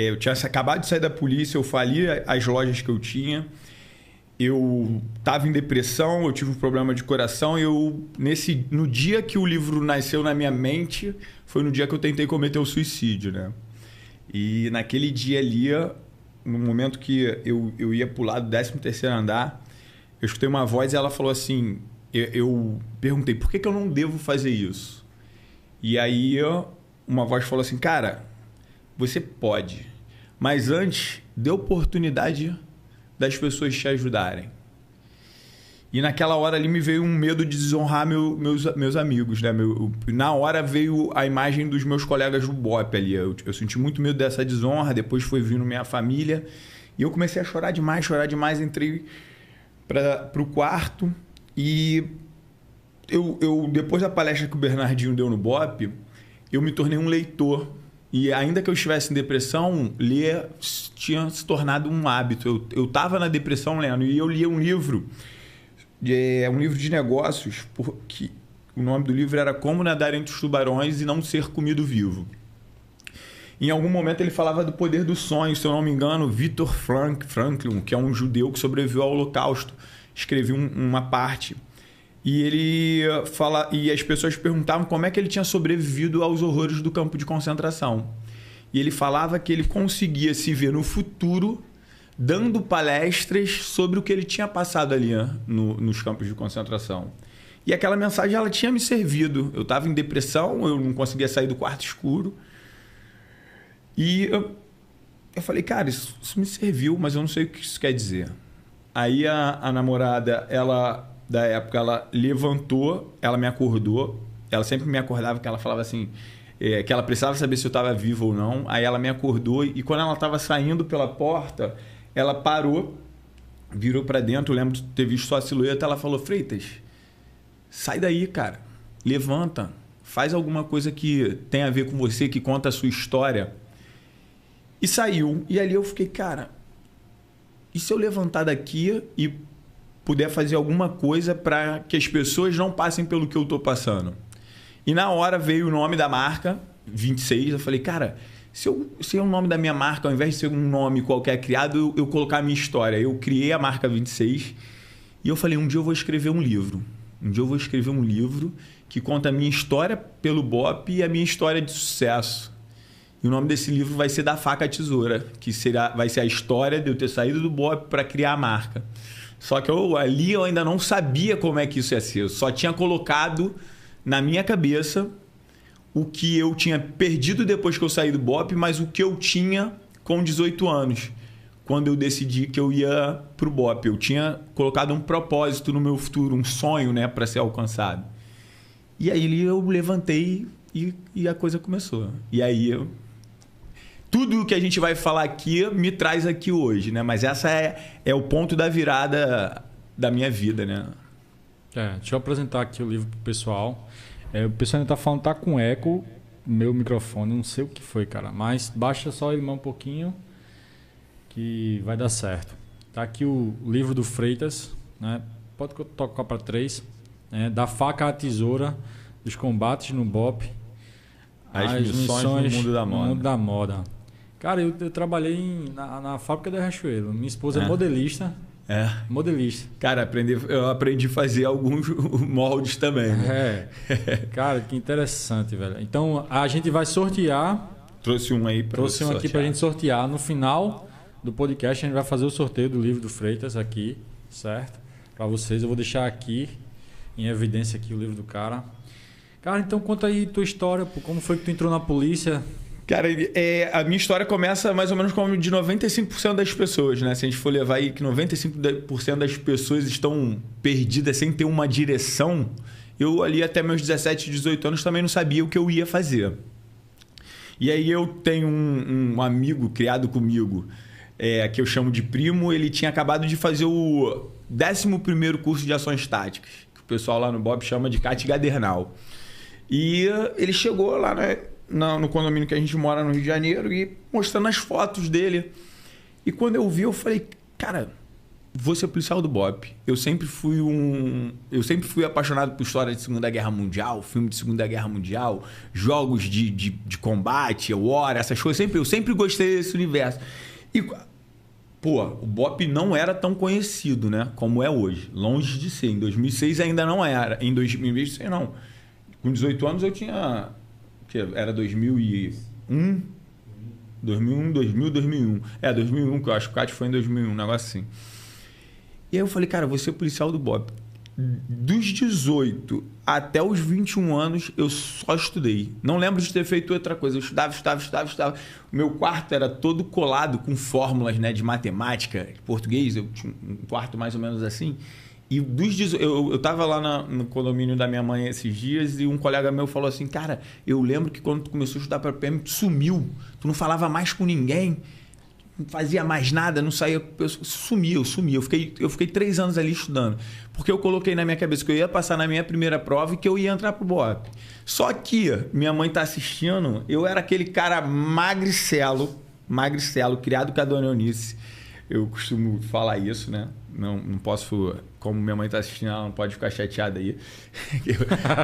Eu tinha acabado de sair da polícia, eu fali as lojas que eu tinha. Eu estava em depressão, eu tive um problema de coração. No dia que o livro nasceu na minha mente, foi no dia que eu tentei cometer o suicídio, né? E naquele dia ali, no momento que eu ia pular do 13º andar, eu escutei uma voz e ela falou assim... Eu perguntei, por que eu não devo fazer isso? E aí uma voz falou assim, cara, você pode, mas antes dê oportunidade das pessoas te ajudarem. E naquela hora ali me veio um medo de desonrar meus amigos, né? Na hora veio a imagem dos meus colegas do BOPE ali. Eu senti muito medo dessa desonra, depois foi vindo minha família. E eu comecei a chorar demais. Entrei para o quarto e depois da palestra que o Bernardinho deu no BOPE, eu me tornei um leitor. E ainda que eu estivesse em depressão, ler tinha se tornado um hábito. Eu estava na depressão lendo e eu lia um livro de negócios, porque o nome do livro era Como Nadar Entre os Tubarões e Não Ser Comido Vivo. Em algum momento ele falava do poder do sonho, se eu não me engano, Viktor Frankl, que é um judeu que sobreviveu ao Holocausto, escreveu uma parte. E ele fala, e as pessoas perguntavam como é que ele tinha sobrevivido aos horrores do campo de concentração. E ele falava que ele conseguia se ver no futuro dando palestras sobre o que ele tinha passado ali nos campos de concentração. E aquela mensagem ela tinha me servido. Eu estava em depressão, eu não conseguia sair do quarto escuro. E eu falei, cara, isso me serviu, mas eu não sei o que isso quer dizer. Aí a namorada, da época, ela levantou, ela me acordou. Ela sempre me acordava, que ela falava assim, que ela precisava saber se eu estava vivo ou não. Aí ela me acordou e quando ela estava saindo pela porta, ela parou, virou para dentro. Eu lembro de ter visto só a silhueta. Ela falou, Freitas, sai daí, cara. Levanta. Faz alguma coisa que tenha a ver com você, que conta a sua história. E saiu. E ali eu fiquei, cara, e se eu levantar daqui e puder fazer alguma coisa para que as pessoas não passem pelo que eu estou passando? E na hora veio o nome da marca, 26. Eu falei, cara, se é o nome da minha marca, ao invés de ser um nome qualquer criado, eu colocar a minha história. Eu criei a marca 26 e eu falei, um dia eu vou escrever um livro. Um dia eu vou escrever um livro que conta a minha história pelo BOPE e a minha história de sucesso. E o nome desse livro vai ser Da Faca à Tesoura, que vai ser a história de eu ter saído do BOPE para criar a marca. Só que ali eu ainda não sabia como é que isso ia ser. Eu só tinha colocado na minha cabeça o que eu tinha perdido depois que eu saí do BOPE, mas o que eu tinha com 18 anos, quando eu decidi que eu ia para o BOPE. Eu tinha colocado um propósito no meu futuro, um sonho, né, para ser alcançado. E aí eu levantei e a coisa começou. E aí tudo o que a gente vai falar aqui me traz aqui hoje, né? Mas essa é o ponto da virada da minha vida, né? Deixa eu apresentar aqui o livro pro pessoal. O pessoal ainda tá falando, tá com eco, meu microfone, não sei o que foi, cara. Mas baixa só ele mais um pouquinho que vai dar certo. Tá aqui o livro do Freitas, né? Pode tocar para 3. Da Faca à Tesoura, dos combates no BOPE, as missões no mundo da moda. Cara, eu trabalhei na fábrica da Riachuelo. Minha esposa é modelista. Modelista. Cara, eu aprendi a fazer alguns moldes também, né? Cara, que interessante, velho. Então, a gente vai sortear. Trouxe um aí para Trouxe um aqui pra gente sortear. No final do podcast, a gente vai fazer o sorteio do livro do Freitas aqui, certo? Para vocês. Eu vou deixar aqui em evidência aqui o livro do cara. Cara, então conta aí tua história, pô. Como foi que tu entrou na polícia? Cara, a minha história começa mais ou menos como de 95% das pessoas, né? Se a gente for levar aí que 95% das pessoas estão perdidas sem ter uma direção, eu ali até meus 17, 18 anos também não sabia o que eu ia fazer. E aí eu tenho um amigo criado comigo, que eu chamo de primo. Ele tinha acabado de fazer o 11º curso de ações táticas, que o pessoal lá no BOPE chama de CAT Gadernal. E ele chegou lá, né, no condomínio que a gente mora no Rio de Janeiro e mostrando as fotos dele. E quando eu vi, eu falei, cara, vou ser policial do BOPE. Eu sempre fui apaixonado por história de Segunda Guerra Mundial, filme de Segunda Guerra Mundial, jogos de combate, war, essas coisas. Eu sempre gostei desse universo. E, pô, o BOPE não era tão conhecido, né? Como é hoje. Longe de ser. Em 2006 ainda não era. Em 2006 não. Com 18 anos eu tinha... Era 2001... 2001. 2001, que eu acho que o CAT foi em 2001, um negócio assim. E aí eu falei, cara, vou ser policial do BOPE. Dos 18 até os 21 anos, eu só estudei. Não lembro de ter feito outra coisa. Eu estudava. O meu quarto era todo colado com fórmulas, né, de matemática, de português. Eu tinha um quarto mais ou menos assim. E dos 18, eu estava lá no condomínio da minha mãe esses dias e um colega meu falou assim, cara, eu lembro que quando tu começou a estudar para PM, tu sumiu. Tu não falava mais com ninguém. Não fazia mais nada, não saía. Eu sumi. Eu fiquei 3 anos ali estudando. Porque eu coloquei na minha cabeça que eu ia passar na minha primeira prova e que eu ia entrar pro BOPE. Só que minha mãe tá assistindo, eu era aquele cara magricelo, criado com a dona Eunice. Eu costumo falar isso, né? Não posso... Como minha mãe tá assistindo, ela não pode ficar chateada aí.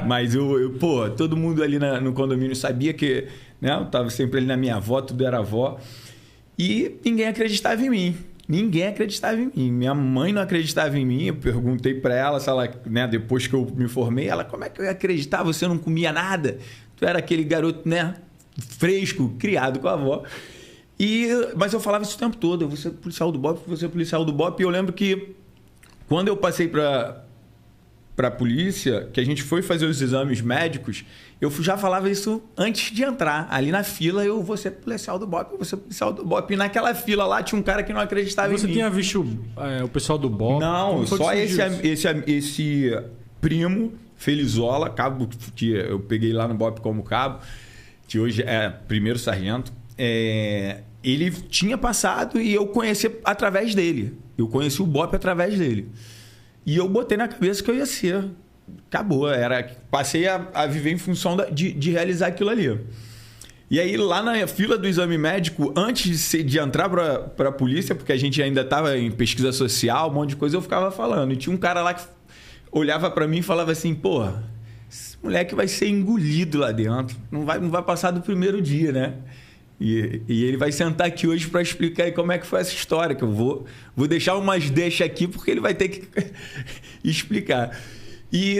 Mas pô, todo mundo ali no condomínio sabia que... Né? Eu tava sempre ali na minha avó, tudo era avó. E ninguém acreditava em mim. Minha mãe não acreditava em mim. Eu perguntei para ela se ela, né, depois que eu me formei, ela, como é que eu ia acreditar? Você não comia nada? Tu era aquele garoto, né, fresco, criado com a avó. Mas eu falava isso o tempo todo. Eu vou ser policial do BOPE, E eu lembro que quando eu passei para a polícia, que a gente foi fazer os exames médicos, eu já falava isso antes de entrar. Ali na fila, eu vou ser policial do BOPE, E naquela fila lá tinha um cara que não acreditava em mim. Você tinha visto o pessoal do BOPE? Não, só esse primo, Felizola, cabo que eu peguei lá no BOPE como cabo, que hoje é primeiro sargento. Ele tinha passado e eu conheci através dele. Eu conheci o BOPE através dele. E eu botei na cabeça que eu ia ser. Acabou. Passei a viver em função de realizar aquilo ali. E aí, lá na fila do exame médico, antes de entrar para a polícia, porque a gente ainda estava em pesquisa social, um monte de coisa, eu ficava falando. E tinha um cara lá que olhava para mim e falava assim, porra, esse moleque vai ser engolido lá dentro. Não vai passar do primeiro dia, né? E ele vai sentar aqui hoje para explicar aí como é que foi essa história, que eu vou deixar umas aqui porque ele vai ter que explicar. E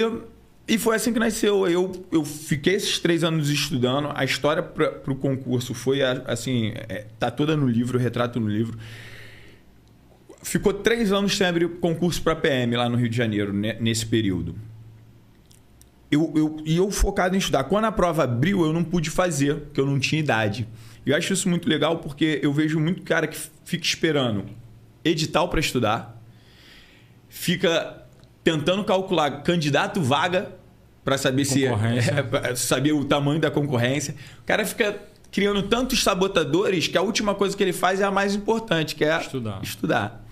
foi assim que nasceu. Eu fiquei esses 3 anos estudando. A história para o concurso foi assim, tá toda no livro, retrato no livro. Ficou 3 anos sem abrir concurso para PM lá no Rio de Janeiro, nesse período. Eu focado em estudar. Quando a prova abriu, eu não pude fazer, porque eu não tinha idade. Eu acho isso muito legal porque eu vejo muito cara que fica esperando edital para estudar, fica tentando calcular candidato vaga para saber saber o tamanho da concorrência. O cara fica criando tantos sabotadores que a última coisa que ele faz é a mais importante, que é estudar.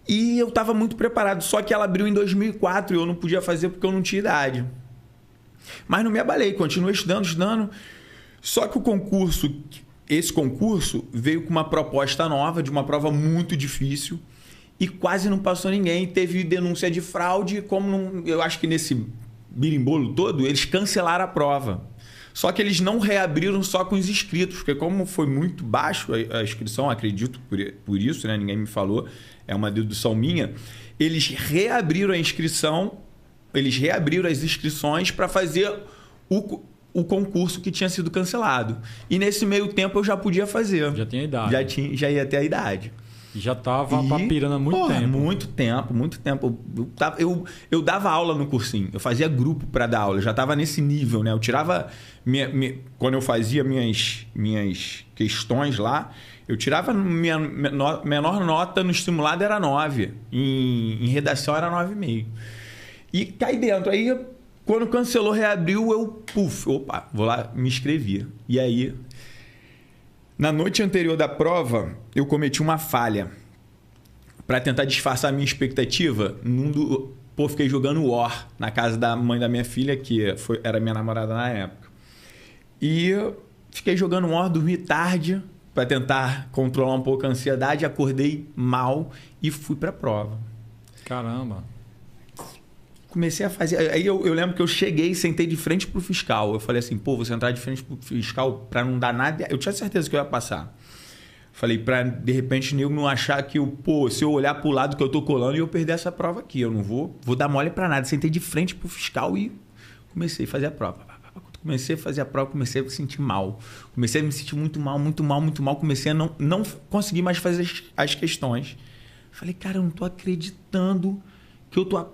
E eu estava muito preparado, só que ela abriu em 2004 e eu não podia fazer porque eu não tinha idade. Mas não me abalei, continuei estudando. Só que esse concurso veio com uma proposta nova, de uma prova muito difícil, e quase não passou ninguém. Teve denúncia de fraude, eu acho que nesse birimbolo todo, eles cancelaram a prova. Só que eles não reabriram só com os inscritos, porque como foi muito baixo a inscrição, acredito por isso, né? Ninguém me falou, é uma dedução minha, eles reabriram as inscrições para fazer o concurso que tinha sido cancelado. E nesse meio tempo eu já podia fazer. Já tinha idade. Já ia ter a idade. E já estava papirando há muito tempo. Muito tempo. Eu dava aula no cursinho. Eu fazia grupo para dar aula. Eu já estava nesse nível, né? Eu tirava... quando eu fazia minhas questões lá, eu tirava minha menor nota no estimulado era 9. Em redação era 9,5. E caí dentro. Aí... Quando cancelou, reabriu, vou lá, me inscrevi. E aí, na noite anterior da prova, eu cometi uma falha. Para tentar disfarçar a minha expectativa, fiquei jogando War na casa da mãe da minha filha, que era minha namorada na época. E fiquei jogando War, dormi tarde, para tentar controlar um pouco a ansiedade, acordei mal e fui para a prova. Caramba. Comecei a fazer... Aí eu lembro que eu cheguei e sentei de frente pro fiscal. Eu falei assim, pô, vou sentar de frente pro fiscal para não dar nada. Eu tinha certeza que eu ia passar. Falei, para de repente nego não achar que se eu olhar pro lado que eu tô colando e eu perder essa prova aqui, eu não vou dar mole para nada. Sentei de frente pro fiscal e comecei a fazer a prova. Comecei a fazer a prova, comecei a me sentir mal. Comecei a me sentir muito mal, muito mal, muito mal. Comecei a não conseguir mais fazer as questões. Falei, cara, eu não tô acreditando que eu tô há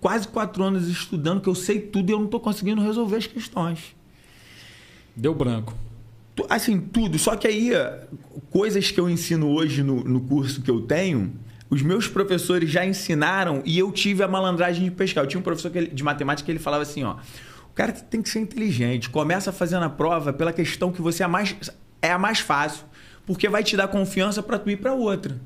quase 4 anos estudando, que eu sei tudo e eu não tô conseguindo resolver as questões. Deu branco. Assim, tudo. Só que aí, coisas que eu ensino hoje no curso que eu tenho, os meus professores já ensinaram e eu tive a malandragem de pescar. Eu tinha um professor de matemática que ele falava assim, ó, o cara tem que ser inteligente. Começa fazendo a prova pela questão que você é a mais fácil, porque vai te dar confiança para tu ir para outra.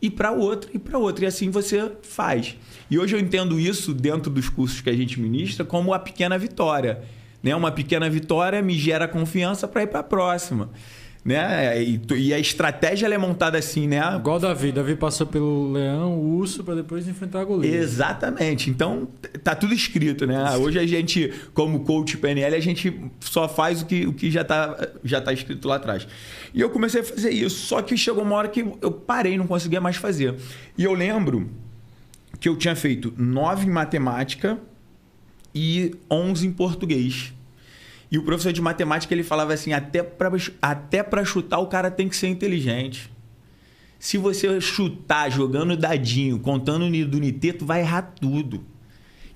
E para outra, e para outra. E assim você faz. E hoje eu entendo isso dentro dos cursos que a gente ministra como a pequena vitória. Né? Uma pequena vitória me gera confiança para ir para a próxima. Né? E a estratégia ela é montada assim, né? Igual Davi. Davi passou pelo leão, o urso, para depois enfrentar a Golias. Exatamente. Então, tá tudo escrito, né? Hoje a gente, como coach PNL, a gente só faz o que já tá escrito lá atrás. E eu comecei a fazer isso. Só que chegou uma hora que eu parei, não conseguia mais fazer. E eu lembro que eu tinha feito 9 em matemática e 11 em português. E o professor de matemática ele falava assim, até para chutar o cara tem que ser inteligente. Se você chutar jogando dadinho, contando do niteto, vai errar tudo.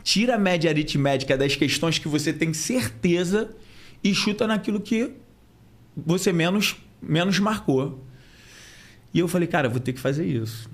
Tira a média aritmética das questões que você tem certeza e chuta naquilo que você menos marcou. E eu falei, cara, vou ter que fazer isso.